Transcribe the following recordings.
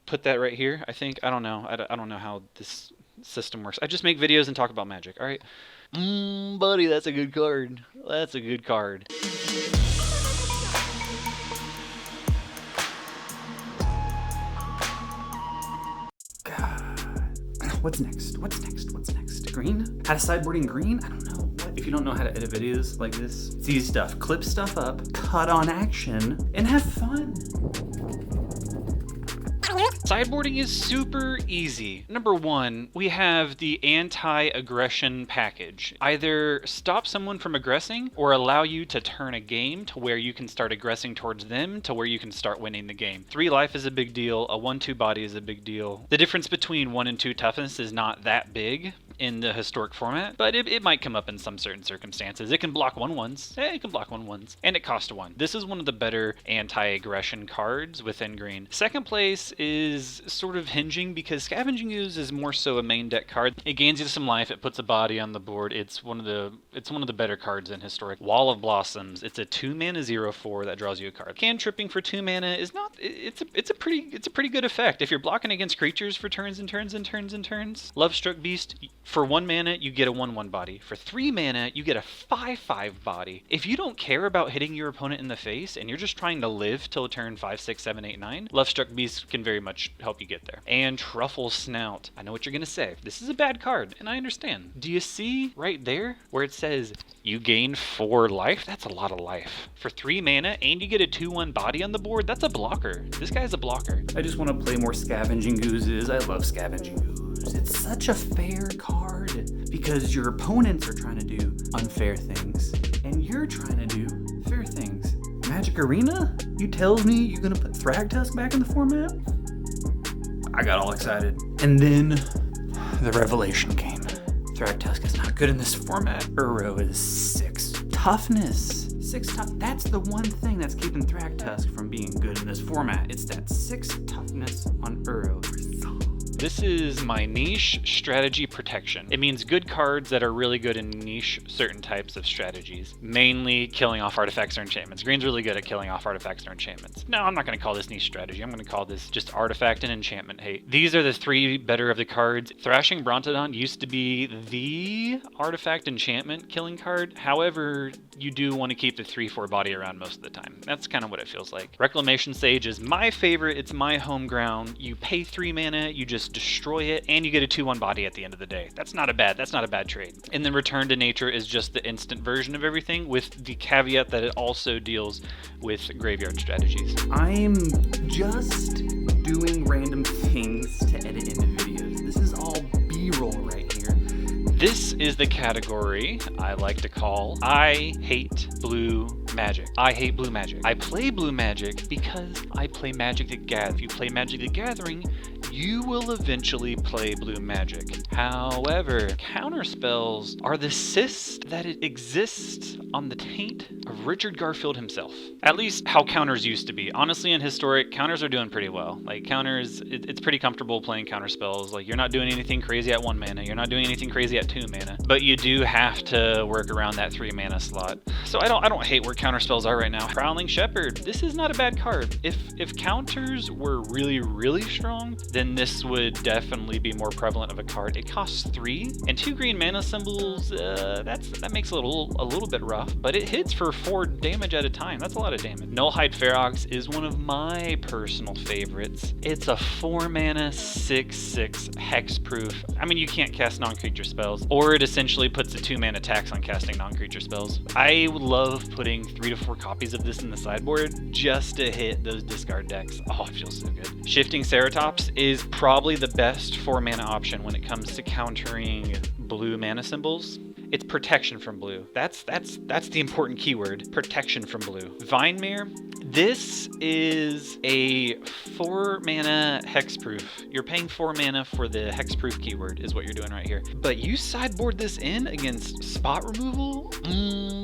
put that right here, I think. I don't know. I don't know how this system works. I just make videos and talk about Magic, alright? Buddy, that's a good card. That's a good card. What's next? What's next? What's next? Green? How to sideboarding green? I don't know. What? If you don't know how to edit videos like this, it's easy stuff. Clip stuff up, cut on action, and have fun. Sideboarding is super easy. Number one, we have the anti-aggression package. Either stop someone from aggressing or allow you to turn a game to where you can start aggressing towards them to where you can start winning the game. 3 life is a big deal. A 1/2 body is a big deal. The difference between 1 and 2 toughness is not that big in the historic format, but it might come up in some certain circumstances. It can block 1/1s. It can block 1/1s. And it costs 1. This is one of the better anti-aggression cards within green. Second place is sort of hinging because Scavenging Ooze is more so a main deck card. It gains you some life, it puts a body on the board. It's one of the better cards in historic. Wall of Blossoms. It's a 2 mana 0/4 that draws you a card. Cantripping for 2 mana is not it's a pretty good effect. If you're blocking against creatures for turns and turns and turns and turns. Lovestruck Beast, for 1 mana, you get a 1/1 body. For 3 mana, you get a 5/5 body. If you don't care about hitting your opponent in the face and you're just trying to live till turn 5, 6, 7, 8, 9, Lovestruck Beast can very much help you get there. And Truffle Snout. I know what you're going to say. This is a bad card, and I understand. Do you see right there where it says you gain 4 life? That's a lot of life. For 3 mana, and you get a 2/1 body on the board, that's a blocker. This guy's a blocker. I just want to play more Scavenging Oozes. I love Scavenging Ooze. It's such a fair card because your opponents are trying to do unfair things and you're trying to do fair things. Magic Arena? You tells me you're gonna put Thragtusk back in the format? I got all excited. And then the revelation came. Thragtusk is not good in this format. Uro is 6 toughness. 6 tough. That's the one thing that's keeping Thragtusk from being good in this format. It's that 6 toughness on Uro. This is my niche strategy protection. It means good cards that are really good in niche certain types of strategies, mainly killing off artifacts or enchantments. Green's really good at killing off artifacts or enchantments. No, I'm not going to call this niche strategy. I'm going to call this just artifact and enchantment hate. These are the 3 better of the cards. Thrashing Brontodon used to be the artifact enchantment killing card. However, you do want to keep the 3/4 body around most of the time. That's kind of what it feels like. Reclamation Sage is my favorite. It's my home ground. You pay 3 mana, you just destroy it, and you get a 2/1 body at the end of the day. That's not a bad trade. And then Return to Nature is just the instant version of everything, with the caveat that it also deals with graveyard strategies. I'm just doing random things to edit into videos. This is all B-roll right here. This is the category I like to call I hate blue magic. I hate blue magic. I play blue magic because I play Magic the Gathering. If you play Magic the Gathering, you will eventually play blue magic. However, counterspells are the cyst that it exists on the taint of Richard Garfield himself. At least how counters used to be. Honestly, in historic, counters are doing pretty well. Like counters, it's pretty comfortable playing counterspells. Like you're not doing anything crazy at 1 mana. You're not doing anything crazy at 2 mana. But you do have to work around that 3 mana slot. So I don't hate where counterspells are right now. Prowling Shepherd. This is not a bad card. If counters were really strong, then this would definitely be more prevalent of a card. It costs 3 and 2 green mana symbols. That makes it a little bit rough, but it hits for 4 damage at a time. That's a lot of damage. Nullhide Ferox is one of my personal favorites. It's a 4 mana 6/6 hexproof. I mean, you can't cast non-creature spells, or it essentially puts a 2 mana tax on casting non-creature spells. I love putting 3 to 4 copies of this in the sideboard just to hit those discard decks. Oh, it feels so good. Shifting Ceratops is probably the best 4 mana option when it comes to countering blue mana symbols. It's protection from blue. That's the important keyword. Protection from blue. Vinemare. This is a 4 mana hexproof. You're paying 4 mana for the hexproof keyword is what you're doing right here. But you sideboard this in against spot removal?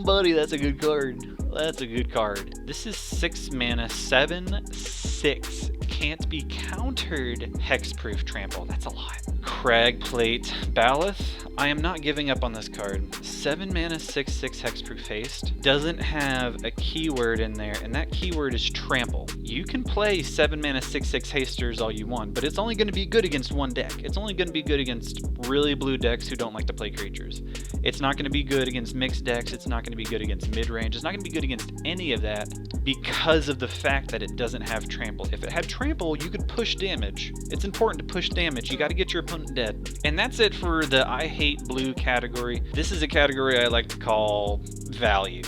Buddy, that's a good card. That's a good card. This is 6 mana, 7/6. Can't be countered hexproof trample. That's a lot. Cragplate Baloth. I am not giving up on this card. 7 mana, 6/6 hexproof haste. Doesn't have a keyword in there, and that keyword is trample. you can play 7 mana 6/6 hasters all you want, but it's only going to be good against one deck. It's only going to be good against really blue decks who don't like to play creatures. It's not going to be good against mixed decks. It's not going to be good against mid-range. It's not going to be good against any of that because of the fact that it doesn't have trample. If it had trample, you could push damage. It's important to push damage. You got to get your opponent dead. And that's it for the I hate blue category. This is a category I like to call value.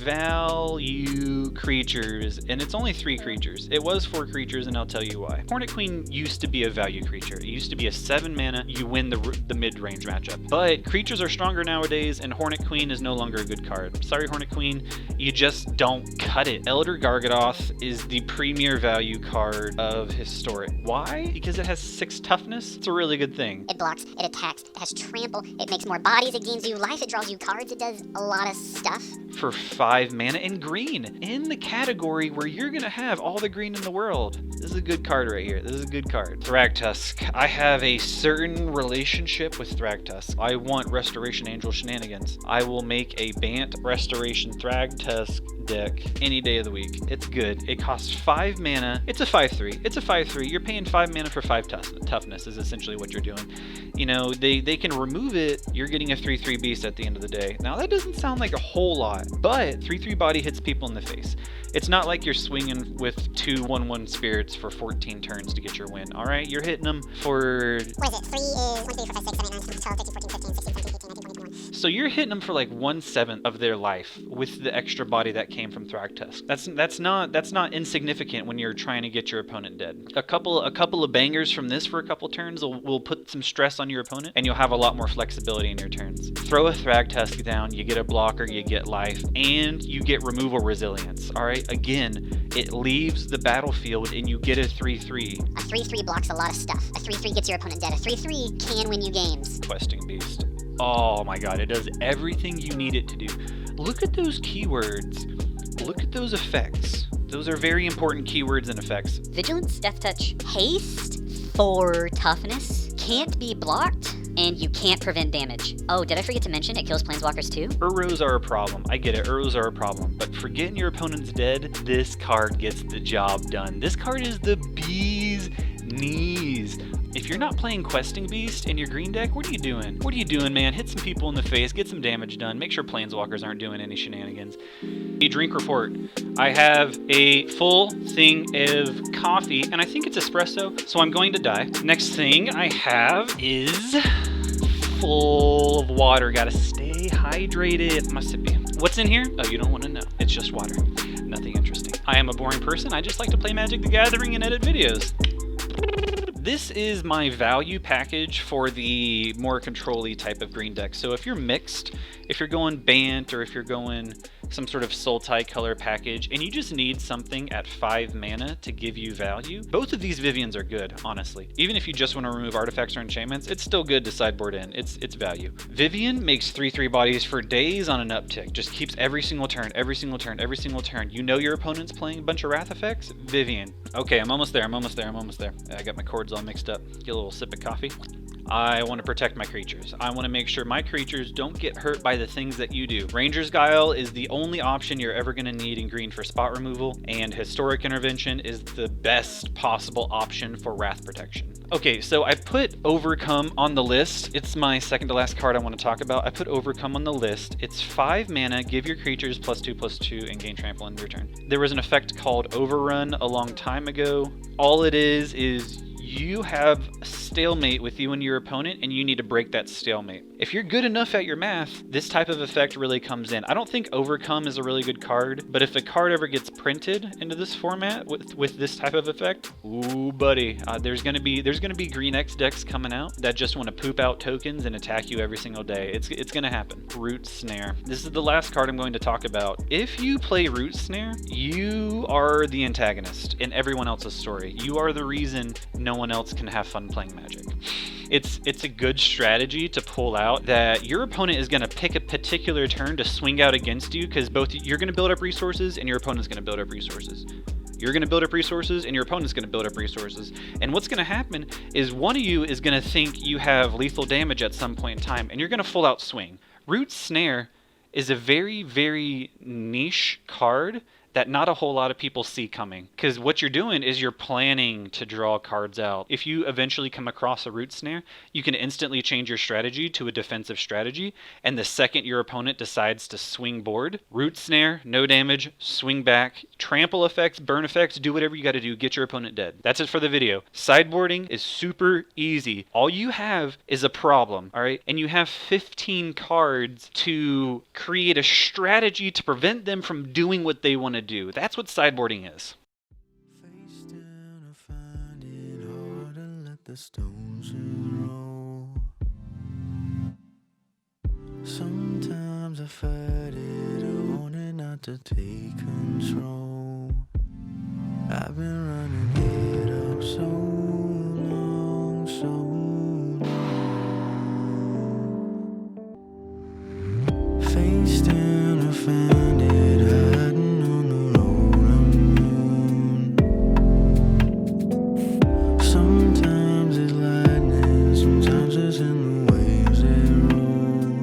Value creatures, and it's only 3 creatures. It was 4 creatures, and I'll tell you why. Hornet Queen used to be a value creature. It used to be a 7 mana, you win the mid-range matchup. But creatures are stronger nowadays, and Hornet Queen is no longer a good card. Sorry, Hornet Queen, you just don't cut it. Elder Gargadoth is the premier value card of Historic. Why? Because it has 6 toughness. It's a really good thing. It blocks, it attacks, it has trample, it makes more bodies, it gains you life, it draws you cards, it does a lot of stuff. For 5 mana and green, in the category where you're gonna have all the green in the world. This is a good card right here. This is a good card. Thragtusk. I have a certain relationship with Thragtusk. I want Restoration Angel shenanigans. I will make a Bant Restoration Thragtusk deck any day of the week. It's good. It costs 5 mana. It's a 5/3. It's a 5/3. You're paying 5 mana for 5 toughness is essentially what you're doing. You know, they can remove it. You're getting a 3/3 beast at the end of the day. Now that doesn't sound like a whole lot, but 3/3 body hits people in the face. It's not like you're swinging with 2 1/1 spirits for 14 turns to get your win. All right, you're hitting them for. What is it? 3 is 1, 2, 3, 4, 5, 6, 7, 8, 9, 10, 12, 13, 14, 15, 16, 17, 18, 19, 20, 21. So you're hitting them for like 1/7 of their life with the extra body that came from Thragtusk. That's not insignificant when you're trying to get your opponent dead. A couple of bangers from this for a couple turns will put some stress on your opponent, and you'll have a lot more flexibility in your turns. Throw a Thragtusk down, you get a blocker, you get life, and you get removal resilience. All right, again, it leaves the battlefield and you get a 3/3. A 3/3 blocks a lot of stuff. A 3/3 gets your opponent dead. A 3/3 can win you games. Questing Beast. Oh my god, it does everything you need it to do. Look at those keywords. Look at those effects. Those are very important keywords and effects. Vigilance, Death Touch, Haste, 4 toughness, can't be blocked, and you can't prevent damage. Oh, did I forget to mention it kills planeswalkers too? Urros are a problem. I get it, Urros are a problem. But for getting your opponent's dead, this card gets the job done. This card is the bee's knees. If you're not playing Questing Beast in your green deck, what are you doing? What are you doing, man? Hit some people in the face, get some damage done, make sure planeswalkers aren't doing any shenanigans. A drink report. I have a full thing of coffee, and I think it's espresso, so I'm going to die. Next thing I have is full of water. Gotta stay hydrated. Must it be? What's in here? Oh, you don't want to know. It's just water. Nothing interesting. I am a boring person. I just like to play Magic the Gathering and edit videos. This is my value package for the more control-y type of green deck. So if you're mixed, if you're going Bant, or if you're going some sort of Sultai color package, and you just need something at 5 mana to give you value, both of these Vivians are good, honestly. Even if you just want to remove artifacts or enchantments, it's still good to sideboard in. It's value. Vivian makes 3/3 bodies for days on an uptick. Just keeps every single turn, every single turn, every single turn. You know your opponent's playing a bunch of Wrath effects? Vivian. Okay, I'm almost there, I'm almost there, I'm almost there. I got my chords all mixed up. Get a little sip of coffee. I want to protect my creatures. I want to make sure my creatures don't get hurt by the things that you do. Ranger's Guile is the only option you're ever going to need in green for spot removal, and Historic Intervention is the best possible option for Wrath protection. Okay, so I put Overcome on the list. It's my second to last card I want to talk about. I put Overcome on the list. It's 5 mana, give your creatures +2/+2, and gain trample in return. There was an effect called Overrun a long time ago. All it is you have a stalemate with you and your opponent, and you need to break that stalemate. If you're good enough at your math, this type of effect really comes in. I don't think Overcome is a really good card, but if a card ever gets printed into this format with this type of effect, ooh buddy, there's gonna be Green X decks coming out that just want to poop out tokens and attack you every single day. It's gonna happen. Root Snare. This is the last card I'm going to talk about. If you play Root Snare, you are the antagonist in everyone else's story. You are the reason no one else can have fun playing Magic. It's a good strategy to pull out that your opponent is going to pick a particular turn to swing out against you, because both you're going to build up resources and your opponent's going to build up resources. You're going to build up resources and your opponent's going to build up resources. And what's going to happen is one of you is going to think you have lethal damage at some point in time, and you're going to full out swing. Root Snare is a very, very niche card that not a whole lot of people see coming. Because what you're doing is you're planning to draw cards out. If you eventually come across a root snare, you can instantly change your strategy to a defensive strategy, and the second your opponent decides to swing board, root snare, no damage, swing back, trample effects, burn effects, do whatever you got to do, get your opponent dead. That's it for the video. Sideboarding is super easy. All you have is a problem, all right? And you have 15 cards to create a strategy to prevent them from doing what they want to do. That's what sideboarding is. Face down, I find it hard to let the stones roll. Sometimes I fight it, I want it not to take control. I've been running it up so long, so long. Face